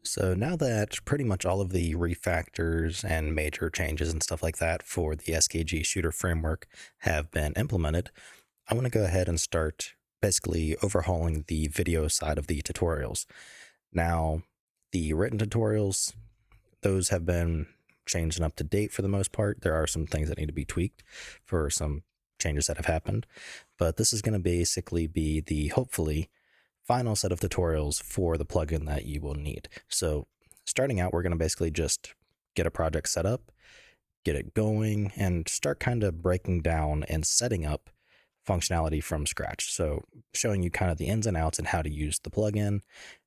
So now that pretty much all of the refactors and major changes and stuff like that for the SKG shooter framework have been implemented, I want to go ahead and start basically overhauling the video side of the tutorials. Now, the written tutorials, those have been changed and up to date for the most part. There are some things that need to be tweaked for some changes that have happened, but this is going to basically be the hopefully final set of tutorials for the plugin that you will need. So starting out, we're going to basically just get a project set up, get it going, and start kind of breaking down and setting up functionality from scratch. So showing you kind of the ins and outs and how to use the plugin,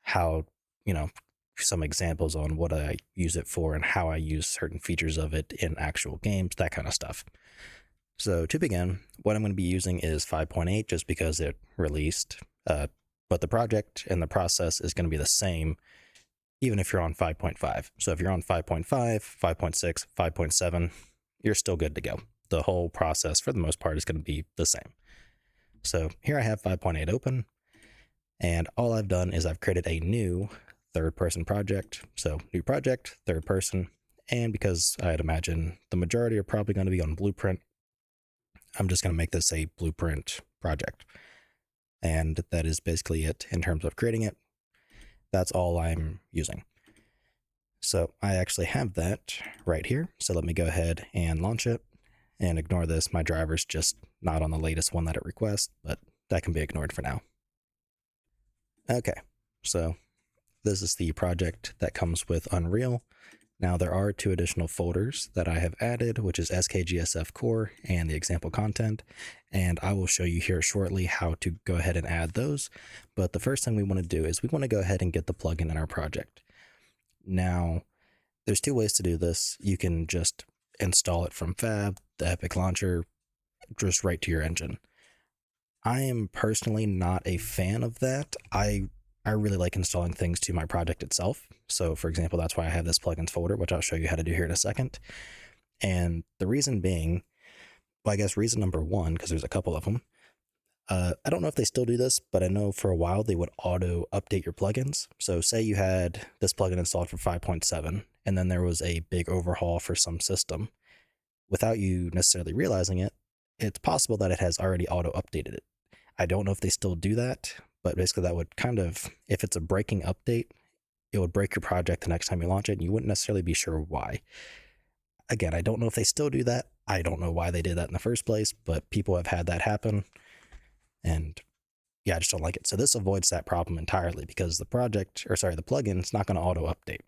how, you know, some examples on what I use it for and how I use certain features of it in actual games, that kind of stuff. So to begin, what I'm going to be using is 5.8 just because it released, but the project and the process is going to be the same even if you're on 5.5. So if you're on 5.5, 5.6, 5.7, you're still good to go. The whole process for the most part is going to be the same. So here I have 5.8 open, and all I've done is I've created a new third-person project. So new project, third person, and because I'd imagine the majority are probably going to be on Blueprint, I'm just going to make this a Blueprint project. And that is basically it in terms of creating it. That's all I'm using. So I actually have that right here. So let me go ahead and launch it and ignore this. My driver's just not on the latest one that it requests, but that can be ignored for now. Okay, so this is the project that comes with Unreal. Now there are two additional folders that I have added, which is SKGSF core and the example content. And I will show you here shortly how to go ahead and add those. But the first thing we want to do is we want to go ahead and get the plugin in our project. Now, there's two ways to do this. You can just install it from Fab, the Epic Launcher, just right to your engine. I am personally not a fan of that. I really like installing things to my project itself. So for example, that's why I have this plugins folder, which I'll show you how to do here in a second. And the reason being, well, I guess reason number one, because there's a couple of them. I don't know if they still do this, but I know for a while they would auto update your plugins. So say you had this plugin installed for 5.7, and then there was a big overhaul for some system. Without you necessarily realizing it, it's possible that it has already auto updated it. I don't know if they still do that, but basically that would kind of, if it's a breaking update, it would break your project the next time you launch it, and you wouldn't necessarily be sure why. Again, I don't know if they still do that. I don't know why they did that in the first place, but people have had that happen, and yeah, I just don't like it. So this avoids that problem entirely because the plugin is not going to auto update.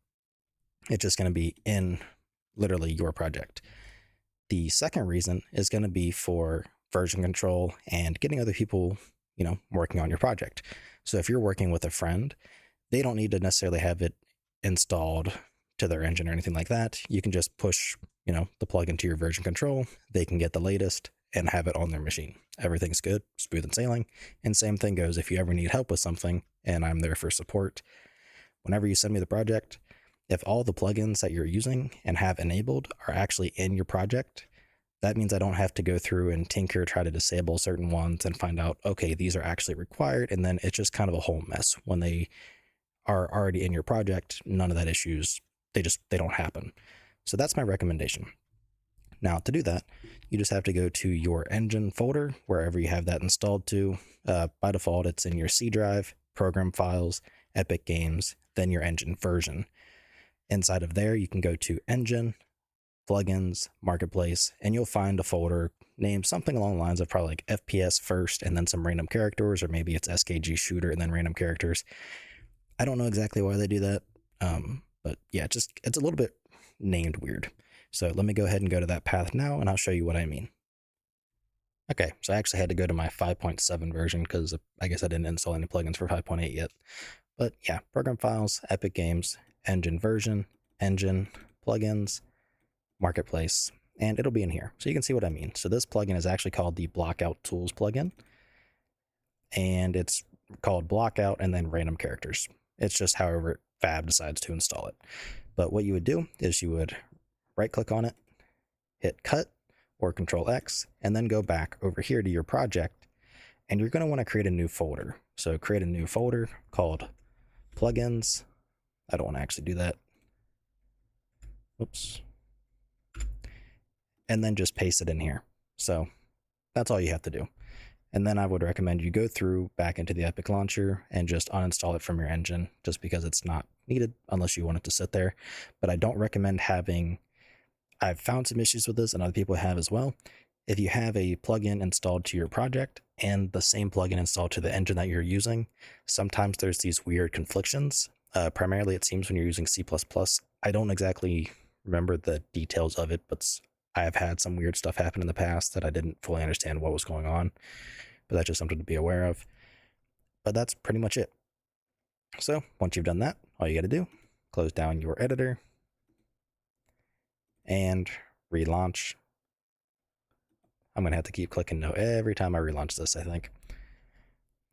It's just going to be in literally your project. The second reason is going to be for version control and getting other people, working on your project. So if you're working with a friend, they don't need to necessarily have it installed to their engine or anything like that. You can just push, the plugin to your version control. They can get the latest and have it on their machine. Everything's good, smooth and sailing. And same thing goes if you ever need help with something and I'm there for support. Whenever you send me the project, if all the plugins that you're using and have enabled are actually in your project, that means I don't have to go through and tinker, try to disable certain ones and find out, okay, these are actually required. And then it's just kind of a whole mess. When they are already in your project, none of that issues, they don't happen. So that's my recommendation. Now to do that, you just have to go to your engine folder, wherever you have that installed to. By default, it's in your C drive, program files, Epic Games, then your engine version. Inside of there, you can go to engine, plugins, marketplace, and you'll find a folder named something along the lines of probably like FPS first and then some random characters, or maybe it's SKG shooter and then random characters. I don't know exactly why they do that, but yeah, it's a little bit named weird. So let me go ahead and go to that path now, and I'll show you what I mean. Okay, so I actually had to go to my 5.7 version because I guess I didn't install any plugins for 5.8 yet. But yeah, program files, Epic Games, engine version, engine, plugins, marketplace, and it'll be in here. So you can see what I mean. So this plugin is actually called the Blockout Tools plugin, and it's called Blockout and then random characters. It's just however Fab decides to install it. But what you would do is you would right click on it, hit cut or Control X, and then go back over here to your project, and you're going to want to create a new folder. So create a new folder called plugins, I don't want to actually do that. Oops. And then just paste it in here. So that's all you have to do. And then I would recommend you go through back into the Epic Launcher and just uninstall it from your engine, just because it's not needed unless you want it to sit there. But I don't recommend having, I've found some issues with this and other people have as well. If you have a plugin installed to your project and the same plugin installed to the engine that you're using, sometimes there's these weird conflictions. Primarily, it seems when you're using C++. I don't exactly remember the details of it, but I have had some weird stuff happen in the past that I didn't fully understand what was going on. But that's just something to be aware of. But that's pretty much it. So once you've done that, all you got to do, close down your editor and relaunch. I'm going to have to keep clicking no every time I relaunch this, I think.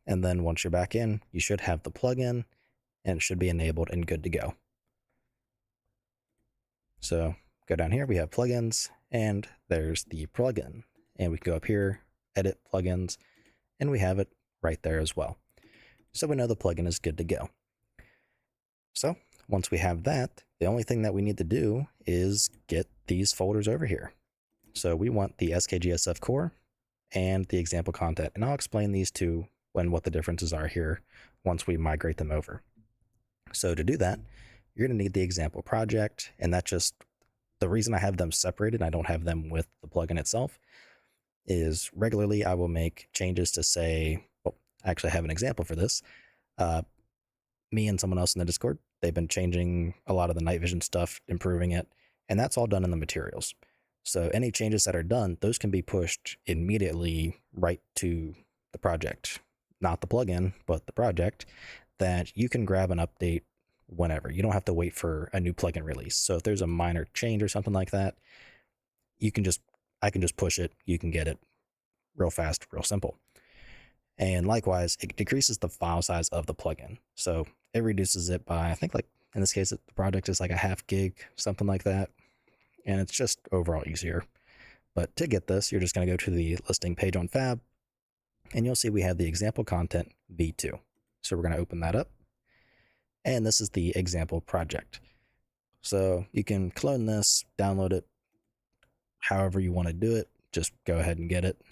And then once you're back in, you should have the plugin and it should be enabled and good to go. So go down here, we have plugins, and there's the plugin. And we can go up here, edit plugins, and we have it right there as well. So we know the plugin is good to go. So once we have that, the only thing that we need to do is get these folders over here. So we want the SKGSF core and the example content. And I'll explain these two when what the differences are here once we migrate them over. So to do that, you're going to need the example project. And that's just the reason I have them separated. I don't have them with the plugin itself is regularly I will make changes to say, well, actually I have an example for this. Me and someone else in the Discord, they've been changing a lot of the night vision stuff, improving it, and that's all done in the materials. So any changes that are done, those can be pushed immediately right to the project, not the plugin, but the project, that you can grab an update whenever. You don't have to wait for a new plugin release. So if there's a minor change or something like that, I can just push it. You can get it real fast, real simple. And likewise, it decreases the file size of the plugin. So it reduces it by, I think, like in this case, the project is like a 0.5 gig, something like that. And it's just overall easier. But to get this, you're just going to go to the listing page on Fab, and you'll see we have the example content v2. So we're going to open that up. And this is the example project. So you can clone this, download it, however you want to do it, just go ahead and get it.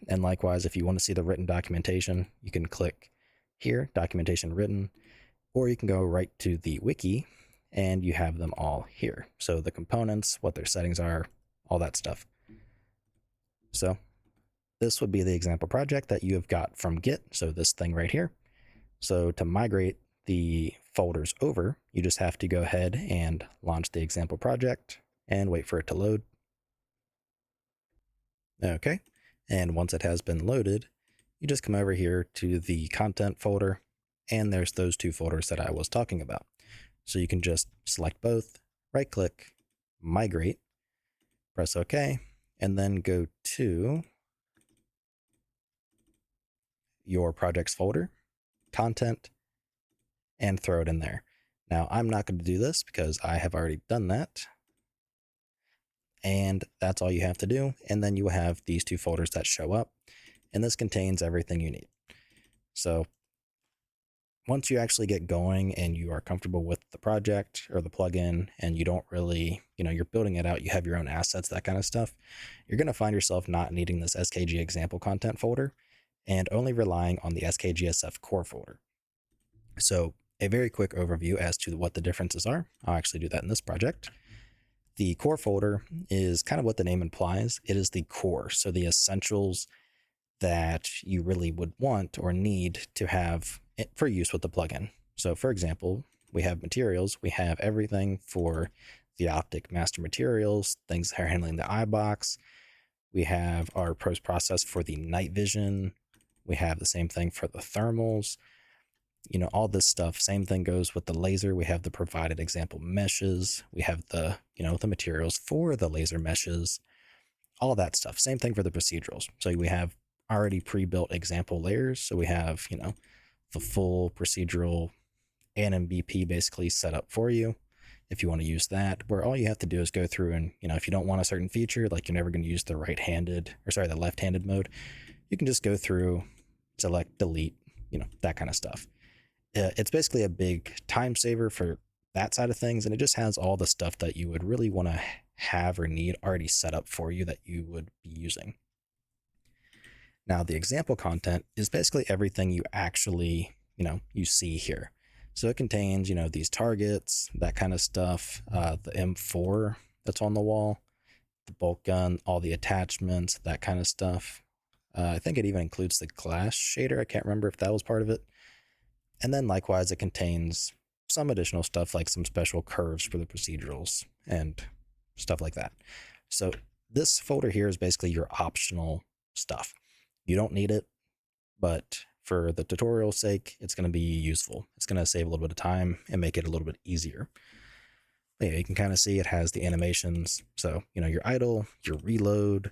And likewise, if you want to see the written documentation, you can click here, documentation written, or you can go right to the wiki and you have them all here. So the components, what their settings are, all that stuff. So this would be the example project that you have got from Git. So this thing right here. So to migrate the folders over, you just have to go ahead and launch the example project and wait for it to load. Okay. And once it has been loaded, you just come over here to the content folder, and there's those two folders that I was talking about. So you can just select both, right click, migrate, press OK, and then go to your projects folder, content, and throw it in there. Now, I'm not going to do this because I have already done that. And that's all you have to do. And then you will have these two folders that show up. And this contains everything you need. So once you actually get going and you are comfortable with the project or the plugin and you don't really, you're building it out, you have your own assets, that kind of stuff, you're going to find yourself not needing this SKG example content folder and only relying on the SKGSF core folder. So a very quick overview as to what the differences are. I'll actually do that in this project. The core folder is kind of what the name implies. It is the core, so the essentials that you really would want or need to have for use with the plugin. So for example, we have materials. We have everything for the optic master materials, things that are handling the iBox. We have our post-process for the night vision. We have the same thing for the thermals. All this stuff. Same thing goes with the laser. We have the provided example meshes. We have the, the materials for the laser meshes, all of that stuff. Same thing for the procedurals. So we have already pre-built example layers. So we have, the full procedural and MVP basically set up for you if you want to use that, where all you have to do is go through and, if you don't want a certain feature, like you're never going to use the the left-handed mode, you can just go through, select, delete, that kind of stuff. It's basically a big time saver for that side of things, and it just has all the stuff that you would really want to have or need already set up for you that you would be using. Now, the example content is basically everything you actually, you see here. So it contains, these targets, that kind of stuff, the M4 that's on the wall, the bolt gun, all the attachments, that kind of stuff. I think it even includes the glass shader. I can't remember if that was part of it. And then likewise, it contains some additional stuff like some special curves for the procedurals and stuff like that. So this folder here is basically your optional stuff. You don't need it, but for the tutorial's sake, it's going to be useful. It's going to save a little bit of time and make it a little bit easier. But yeah, you can kind of see it has the animations. So, your idle, your reload,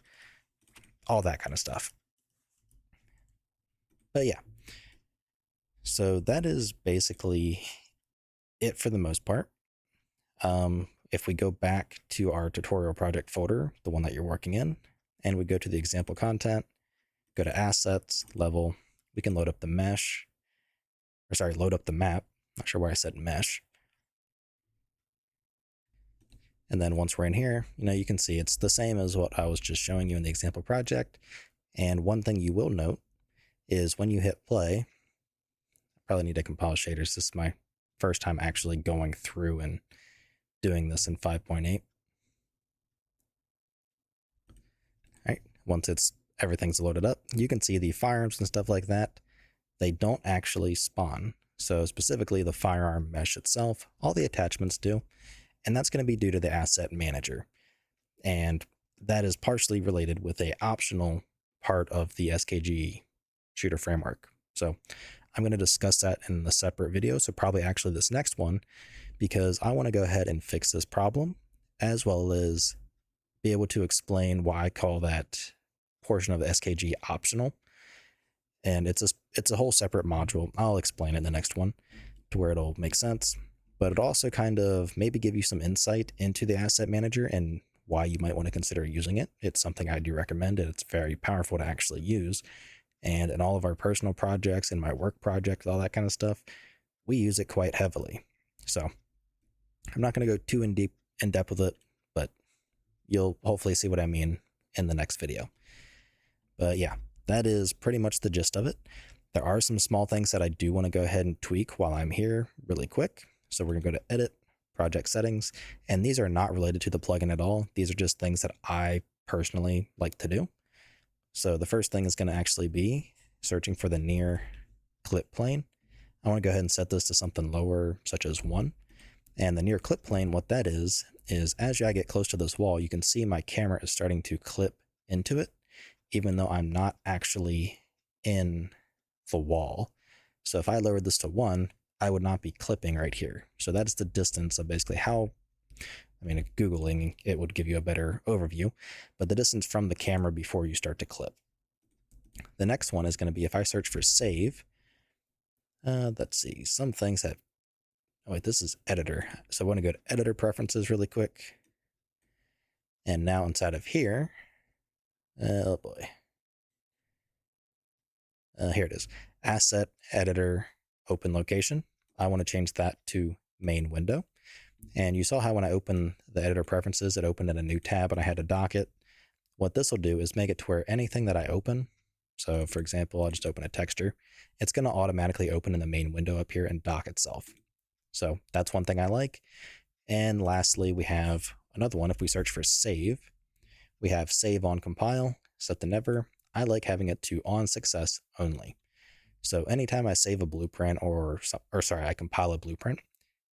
all that kind of stuff. But yeah, so that is basically it for the most part. If we go back to our tutorial project folder, the one that you're working in, and we go to the example content, go to assets, level, we can load up the mesh, load up the map. Not sure why I said mesh. And then once we're in here, you can see it's the same as what I was just showing you in the example project. And one thing you will note is when you hit play, I probably need to compile shaders. This is my first time actually going through and doing this in 5.8. All right, once everything's loaded up, you can see the firearms and stuff like that. They don't actually spawn. So specifically the firearm mesh itself, all the attachments do, and that's going to be due to the asset manager. And that is partially related with a optional part of the SKG shooter framework. So I'm going to discuss that in a separate video. So probably actually this next one, because I want to go ahead and fix this problem, as well as be able to explain why I call that portion of the SKG optional. And it's a whole separate module. I'll explain it in the next one to where it'll make sense. But it also kind of maybe give you some insight into the asset manager and why you might want to consider using it. It's something I do recommend, and it's very powerful to actually use. And in all of our personal projects, in my work projects, all that kind of stuff, we use it quite heavily. So I'm not going to go too in depth with it, but you'll hopefully see what I mean in the next video. But yeah, that is pretty much the gist of it. There are some small things that I do want to go ahead and tweak while I'm here really quick. So we're going to go to edit, project settings, and these are not related to the plugin at all. These are just things that I personally like to do. So the first thing is going to actually be searching for the near clip plane. I want to go ahead and set this to something lower, such as 1. And the near clip plane, what that is as I get close to this wall, you can see my camera is starting to clip into it, even though I'm not actually in the wall. So if I lowered this to 1, I would not be clipping right here. So that's the distance of basically Googling it would give you a better overview, but the distance from the camera before you start to clip. The next one is going to be if I search for save. Let's see, some things have, this is editor. So I want to go to editor preferences really quick. And now inside of here, oh boy. Here it is, asset editor open location. I want to change that to main window. And you saw how when I opened the editor preferences, it opened in a new tab and I had to dock it. What this will do is make it to where anything that I open, so for example, I'll just open a texture, it's going to automatically open in the main window up here and dock itself. So that's one thing I like. And lastly, we have another one. If we search for save, we have save on compile, set to never. I like having it to on success only. So anytime I save a blueprint I compile a blueprint,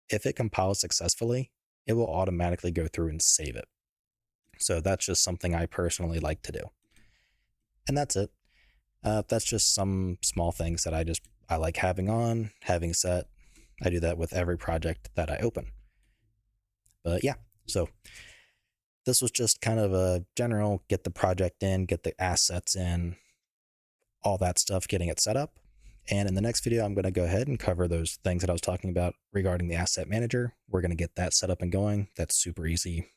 if it compiles successfully, it will automatically go through and save it. So that's just something I personally like to do. And that's it. That's just some small things that I like having set. I do that with every project that I open. But yeah, so this was just kind of a general get the project in, get the assets in, all that stuff, getting it set up. And in the next video, I'm going to go ahead and cover those things that I was talking about regarding the asset manager. We're going to get that set up and going. That's super easy.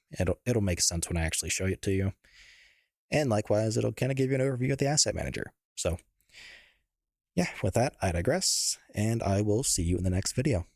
It'll make sense when I actually show it to you. And likewise, it'll kind of give you an overview of the asset manager. So yeah, with that, I digress, and I will see you in the next video.